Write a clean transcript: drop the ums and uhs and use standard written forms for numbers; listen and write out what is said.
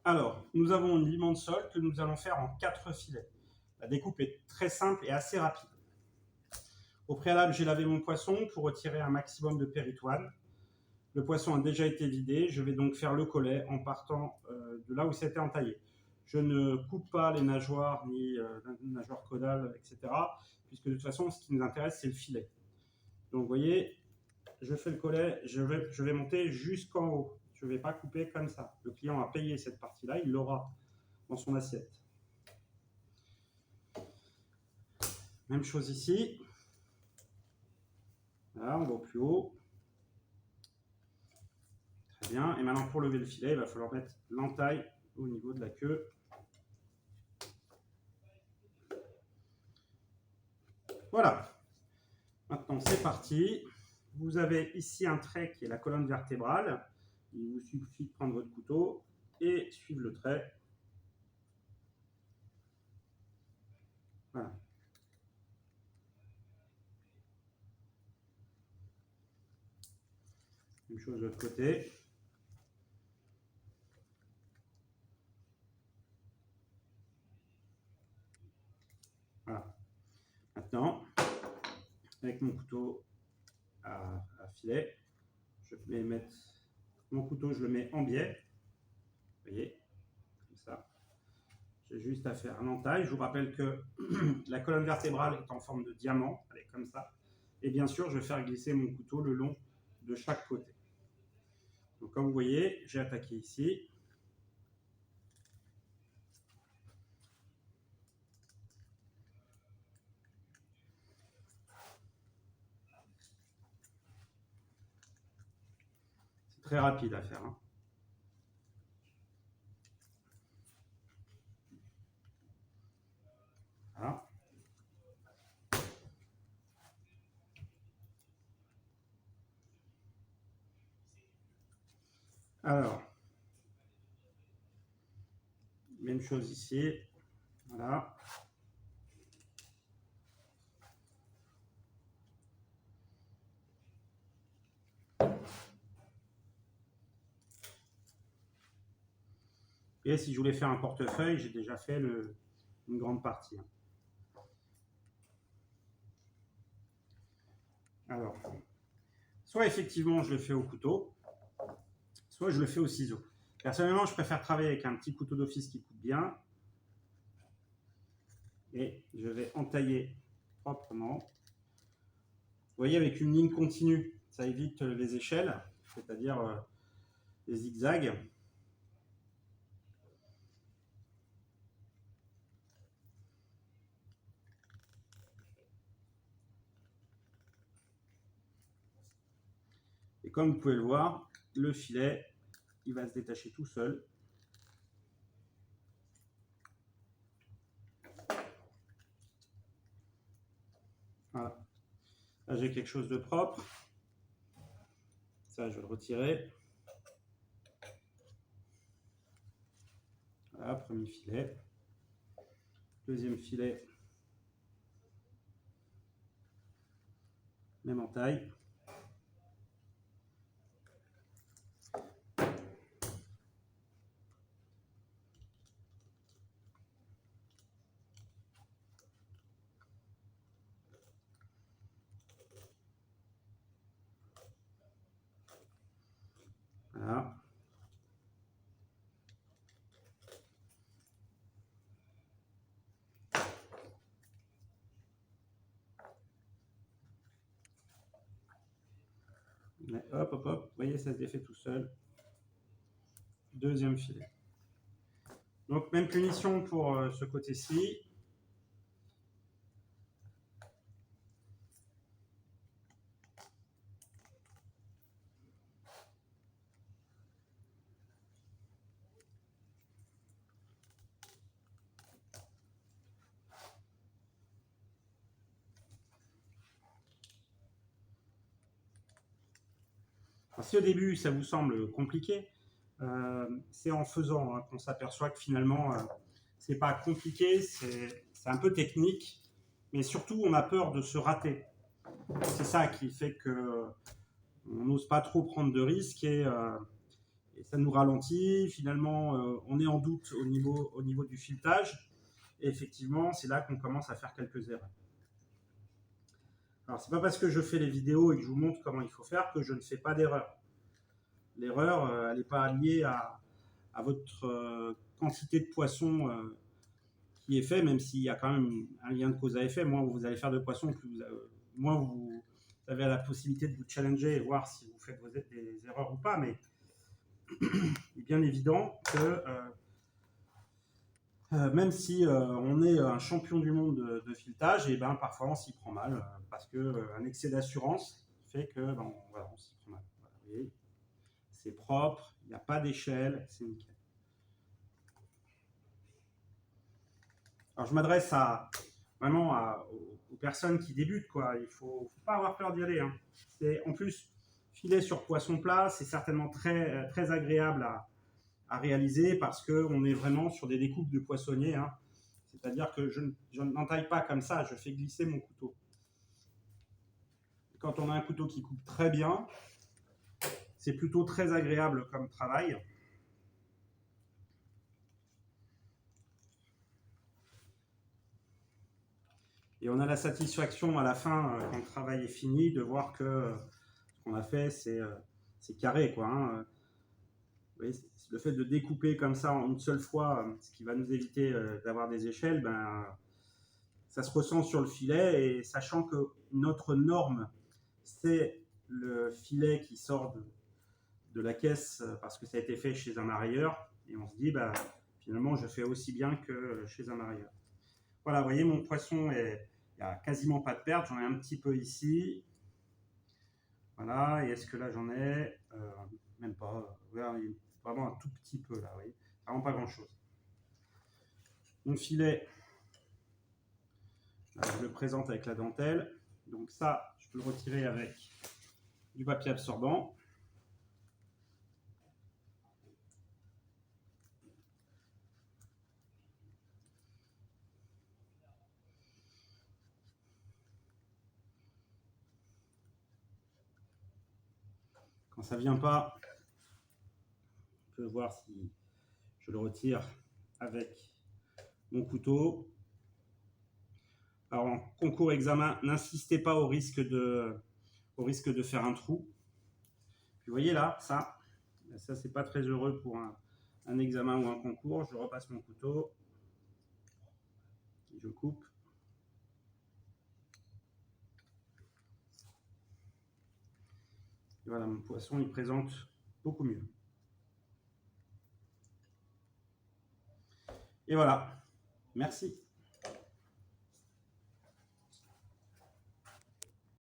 Alors, nous avons une limon de sol que nous allons faire en 4 filets. La découpe est très simple et assez rapide. Au préalable, j'ai lavé mon poisson pour retirer un maximum de péritoine. Le poisson a déjà été vidé, je vais donc faire le collet en partant de là où c'était entaillé. Je ne coupe pas les nageoires, ni les nageoires caudales, etc. Puisque de toute façon, ce qui nous intéresse, c'est le filet. Donc, vous voyez, je fais le collet, je vais monter jusqu'en haut. Je ne vais pas couper comme ça. Le client a payé cette partie-là, il l'aura dans son assiette. Même chose ici. Voilà, on va au plus haut. Très bien. Et maintenant, pour lever le filet, il va falloir mettre l'entaille au niveau de la queue. Voilà. Maintenant, c'est parti. Vous avez ici un trait qui est la colonne vertébrale. Il vous suffit de prendre votre couteau et suivre le trait. Voilà. Même chose de l'autre côté. Voilà. Maintenant, avec mon couteau à filet, je vais mettre mon couteau, je le mets en biais. Vous voyez, comme ça. J'ai juste à faire un entaille. Je vous rappelle que la colonne vertébrale est en forme de diamant, elle est comme ça. Et bien sûr, je vais faire glisser mon couteau le long de chaque côté. Donc comme vous voyez, j'ai attaqué ici. C'est très rapide à faire, hein. Voilà. Alors, même chose ici. Voilà. Et si je voulais faire un portefeuille, j'ai déjà fait une grande partie. Alors, soit effectivement je le fais au couteau, soit je le fais au ciseau. Personnellement, je préfère travailler avec un petit couteau d'office qui coupe bien. Et je vais entailler proprement. Vous voyez, avec une ligne continue, ça évite les échelles, c'est-à-dire les zigzags. Et comme vous pouvez le voir, le filet, il va se détacher tout seul. Voilà. Là, j'ai quelque chose de propre. Ça, je vais le retirer. Voilà, premier filet. Deuxième filet. Même en taille. Voilà. Hop, hop, hop. Vous voyez, ça se défait tout seul. Deuxième filet. Donc, même punition pour ce côté-ci. Alors, si au début, ça vous semble compliqué, c'est en faisant qu'on s'aperçoit que finalement, c'est pas compliqué, c'est un peu technique, mais surtout, on a peur de se rater. C'est ça qui fait que on n'ose pas trop prendre de risques et Et ça nous ralentit. Finalement, on est en doute au niveau du filetage. Et effectivement, c'est là qu'on commence à faire quelques erreurs. Alors, c'est pas parce que je fais les vidéos et que je vous montre comment il faut faire que je ne fais pas d'erreur. L'erreur, elle n'est pas liée à votre quantité de poisson qui est fait, même s'il y a quand même un lien de cause à effet. Moins vous allez faire de poissons, moins vous avez la possibilité de vous challenger et voir si vous faites des erreurs ou pas. Mais il est bien évident que même si on est un champion du monde de filetage, et ben parfois on s'y prend mal parce qu'un excès d'assurance fait que voilà, on s'y prend mal. Voilà, vous voyez, c'est propre, il n'y a pas d'échelle, c'est nickel. Alors je m'adresse vraiment aux personnes qui débutent, quoi. Il ne faut pas avoir peur d'y aller. Hein. En plus, filet sur poisson plat, c'est certainement très, très agréable à réaliser parce qu'on est vraiment sur des découpes de poissonniers. Hein. C'est-à-dire que je n'entaille pas comme ça, je fais glisser mon couteau. Quand on a un couteau qui coupe très bien, c'est plutôt très agréable comme travail. Et on a la satisfaction à la fin, quand le travail est fini, de voir que ce qu'on a fait, c'est carré, quoi. Hein. Vous voyez, le fait de découper comme ça en une seule fois, ce qui va nous éviter d'avoir des échelles, ça se ressent sur le filet. Et sachant que notre norme, c'est le filet qui sort de la caisse parce que ça a été fait chez un marailleur. Et on se dit, finalement, je fais aussi bien que chez un marailleur. Voilà, vous voyez, mon poisson, il n'y a quasiment pas de perte. J'en ai un petit peu ici. Voilà, et est-ce que là, j'en ai même pas. Vraiment un tout petit peu, là, vous voyez. Vraiment pas grand-chose. Mon filet, là, je le présente avec la dentelle. Donc ça, je peux le retirer avec du papier absorbant. Quand ça ne vient pas, je peux voir si je le retire avec mon couteau. Alors en concours examen, n'insistez pas au risque de faire un trou. Puis vous voyez là, ça c'est pas très heureux pour un examen ou un concours. Je repasse mon couteau, je coupe. Et voilà, mon poisson, il présente beaucoup mieux. Et voilà, merci.